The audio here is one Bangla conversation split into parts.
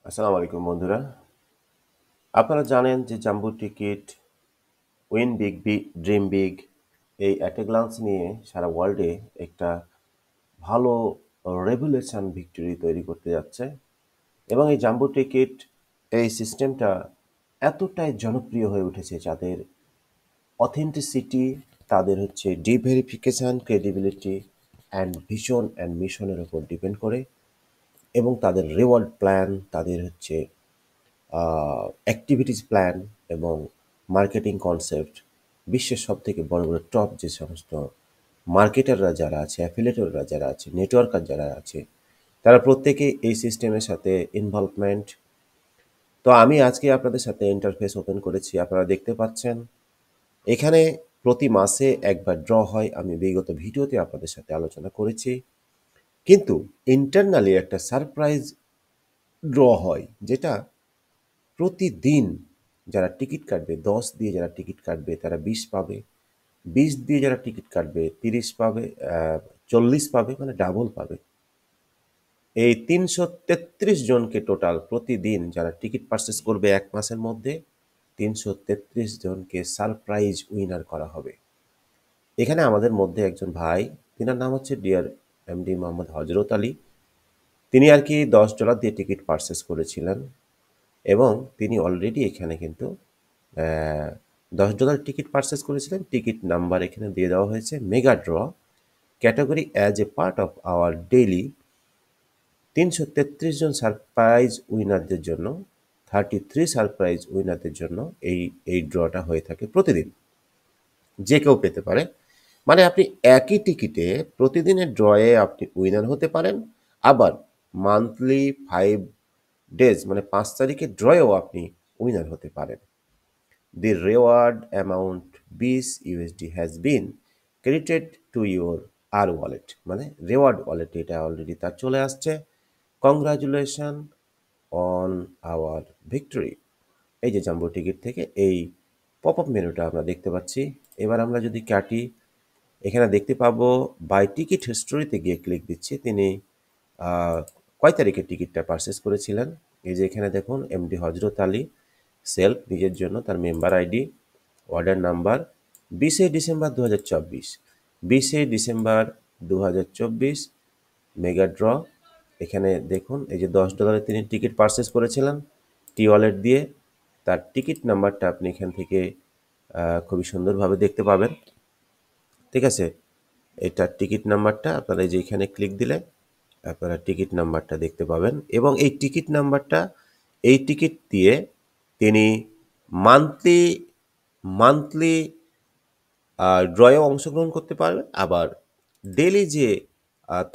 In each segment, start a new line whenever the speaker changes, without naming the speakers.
আসসালামু আলাইকুম বন্ধুরা। আপনারা জানেন যে jumbo ticket, win big dream big এই অ্যাট এ গ্লান্স নিয়ে সারা ওয়ার্ল্ডে একটা ভালো রেভলিউশন ভিক্টরি তৈরি করতে যাচ্ছে এবং এই জাম্বো টিকিট এই সিস্টেমটা এতটাই জনপ্রিয় হয়ে উঠেছে যাদের অথেন্টিসিটি, তাদের হচ্ছে ডিভেরিফিকেশন, ক্রেডিবিলিটি অ্যান্ড ভিশন অ্যান্ড মিশনের উপর ডিপেন্ড করে এবং তাদের রিওয়ার্ড প্ল্যান, তাদের হচ্ছে অ্যাক্টিভিটিস প্ল্যান এবং মার্কেটিং কনসেপ্ট বিশ্বের সবথেকে বড় বড় টপ যে সমস্ত মার্কেটাররা যারা আছে, অ্যাফিলিয়েটররা যারা আছে, নেটওয়ার্কার যারা আছে, তারা প্রত্যেকেই এই সিস্টেমের সাথে ইনভলভমেন্ট। তো আমি আজকে আপনাদের সাথে ইন্টারফেস ওপেন করেছি, আপনারা দেখতে পাচ্ছেন। এখানে প্রতি মাসে একবার ড্র হয়, আমি বিগত ভিডিওতে আপনাদের সাথে আলোচনা করেছি। কিন্তু ইন্টারনালি একটা সারপ্রাইজ ড্র হয়, যেটা প্রতিদিন যারা টিকিট কাটবে, 10 দিয়ে যারা টিকিট কাটবে তারা 20 পাবে, 20 দিয়ে যারা টিকিট কাটবে 30 পাবে, 40 পাবে, মানে ডাবল পাবে। এই 333 জনকে টোটাল প্রতিদিন যারা টিকিট পারচেস করবে এক মাসের মধ্যে 333 জনকে সারপ্রাইজ উইনার করা হবে। এখানে আমাদের মধ্যে একজন ভাই, তিনার নাম হচ্ছে ডিয়ার এমডি মোহাম্মদ হজরত আলী। তিনি আর কি $10 দিয়ে টিকিট পারচেস করেছিলেন এবং তিনি অলরেডি এখানে কিন্তু $10 টিকিট পারচেস করেছিলেন। টিকিট নাম্বার এখানে দিয়ে দেওয়া হয়েছে। Mega draw category as a part of our daily 333 জন সারপ্রাইজ উইনারদের জন্য, 33 সারপ্রাইজ উইনারদের জন্য এই ড্রটা হয়ে থাকে প্রতিদিন। যে কেউ পেতে পারে, মানে আপনি একই টিকিটে প্রতিদিনের ড্রয়ে আপনি উইনার হতে পারেন, আবার মান্থলি 5 ডেজ মানে 5 তারিখের ড্রয়েও আপনি উইনার হতে পারেন। The reward amount $20 has been credited to your R wallet, মানে রেওয়ার্ড ওয়ালেটে এটা অলরেডি তার চলে আসছে। Congratulation on our victory. এই যে জাম্বো টিকিট থেকে এই পপ আপ মেনুটা আমরা দেখতে পাচ্ছি। এবার আমরা যদি কাটি, এখানে দেখতে পাবো বাই টিকিট হিস্টোরিতে গিয়ে ক্লিক দিচ্ছি। তিনি কয় তারিখে টিকিটটা পারচেস করেছিলেন, এই যে এখানে দেখুন এমডি হজরত আলী, সেলফ নিজের জন্য, তার member ID, order number 20 December 2024, 20 December 2024 mega draw. এখানে দেখুন এই যে $10 তিনি টিকিট পারচেস করেছিলেন টি ওয়ালেট দিয়ে। তার টিকিট নাম্বারটা আপনি এখান থেকে খুবই সুন্দরভাবে দেখতে পাবেন। ঠিক আছে, এটার টিকিট নাম্বারটা আপনারা এই যে এখানে ক্লিক দিলে আপনারা টিকিট নাম্বারটা দেখতে পাবেন এবং এই টিকিট নাম্বারটা, এই টিকিট দিয়ে তিনি মান্থলি মান্থলি ড্রয়েও অংশগ্রহণ করতে পারবেন, আবার ডেলি যে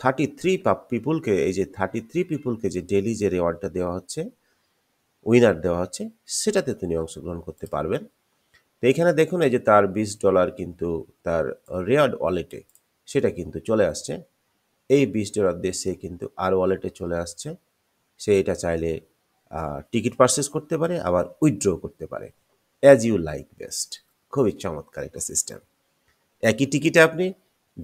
33 পিপুলকে, এই যে 33 পিপুলকে যে ডেলি যে রেওয়ার্ডটা দেওয়া হচ্ছে, উইনার দেওয়া হচ্ছে, সেটাতে তিনি অংশগ্রহণ করতে পারবেন। তো এখানে দেখুন এই যে তার $20 কিন্তু তার রেয়ার্ড ওয়ালেটে সেটা কিন্তু চলে আসছে। এই $20 দিয়ে সে কিন্তু আর ওয়ালেটে চলে আসছে। সে এটা চাইলে টিকিট পারচেস করতে পারে, আবার উইথড্র করতে পারে, অ্যাজ ইউ লাইক বেস্ট। খুবই চমৎকার একটা সিস্টেম। একই টিকিটে আপনি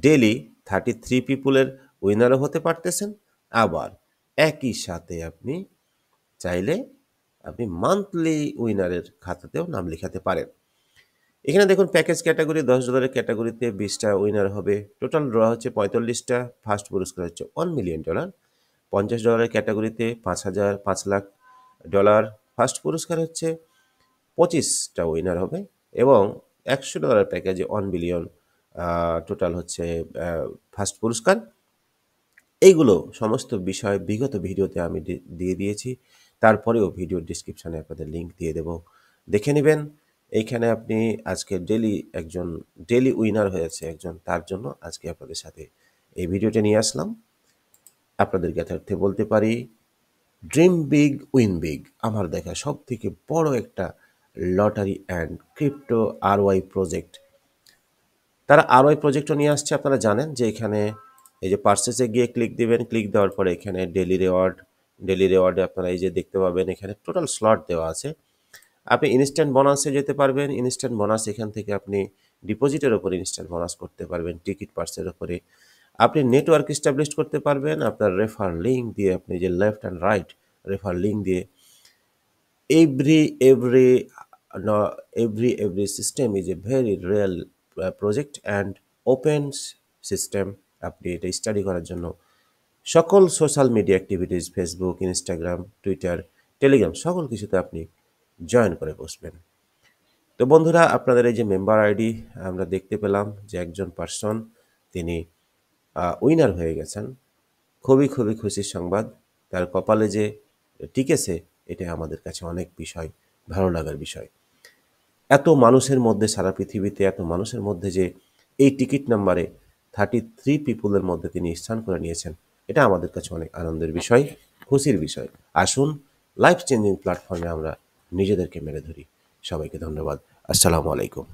ডেলি 33 পিপুলের উইনারও হতে পারতেছেন, আবার একই সাথে আপনি চাইলে আপনি মান্থলি উইনারের খাতাতেও নাম লেখাতে পারেন। এখানে দেখুন প্যাকেজ ক্যাটাগরি $10 ক্যাটাগরিতে 20টা উইনার হবে। টোটাল ড্র হচ্ছে 45টা। ফার্স্ট পুরস্কার হচ্ছে $1 মিলিয়ন। $50 ক্যাটাগরিতে 5 লাখ ফার্স্ট পুরস্কার হচ্ছে 25টা উইনার হবে এবং $100 প্যাকেজে 1 বিলিয়ন টোটাল হচ্ছে ফার্স্ট পুরস্কার। এইগুলো সমস্ত বিষয় বিগত ভিডিওতে আমি দিয়ে দিয়েছি। তারপরেও ভিডিওর ডিসক্রিপশানে আপনাদের লিঙ্ক দিয়ে দেব, দেখে নেবেন। এইখানে আপনি আজকে একজন ডেলি উইনার হয়েছে একজন, তার জন্য আজকে আপনাদের সাথে এই ভিডিওটা নিয়ে আসলাম। আপনাদের জ্ঞাতার্থে বলতে পারি, ড্রিম বিগ উইন বিগ আমার দেখা সব থেকে বড় একটা লটারি অ্যান্ড ক্রিপ্টো আরওয়াই প্রজেক্ট। তারা আরওয়াই প্রজেক্টও নিয়ে আসছে। আপনারা জানেন যে এখানে এই যে পার্সেসে গিয়ে ক্লিক দিবেন, ক্লিক দেওয়ার পরে এখানে ডেলি রেওয়ার্ডে আপনারা এই যে দেখতে পাবেন এখানে টোটাল স্লট দেওয়া আছে। আপনি ইনস্ট্যান্ট বোনাসে যেতে পারবেন। ইনস্ট্যান্ট বোনাস এখান থেকে আপনি ডিপোজিটের ওপরে ইনস্ট্যান্ট বোনাস করতে পারবেন, টিকিট পার্সের ওপরে আপনি নেটওয়ার্ক এস্টাবলিশ করতে পারবেন। আপনার রেফার লিঙ্ক দিয়ে আপনি যে left and right refer link দিয়ে every no, every system is a very real project and open system। আপনি এটা স্টাডি করার জন্য সকল social media activities Facebook, Instagram, Twitter, Telegram সকল কিছুতে আপনি জয়েন করে বসবেন। তো বন্ধুরা, আপনাদের এই যে মেম্বার আইডি আমরা দেখতে পেলাম যে একজন পার্সন তিনি উইনার হয়ে গেছেন। খুবই খুশির সংবাদ। তার কপালে যে টিকেছে এটাই আমাদের কাছে অনেক বিষয়, ভালো লাগার বিষয়। এত মানুষের মধ্যে, সারা পৃথিবীতে এত মানুষের মধ্যে যে এই টিকিট নাম্বারে 33 পিপুলের মধ্যে তিনি স্থান করে নিয়েছেন, এটা আমাদের কাছে অনেক আনন্দের বিষয়, খুশির বিষয়। আসুন লাইফ চেঞ্জিং প্ল্যাটফর্মে আমরা নিজেদেরকে মেলে ধরি। সবাইকে ধন্যবাদ। আসসালামু আলাইকুম।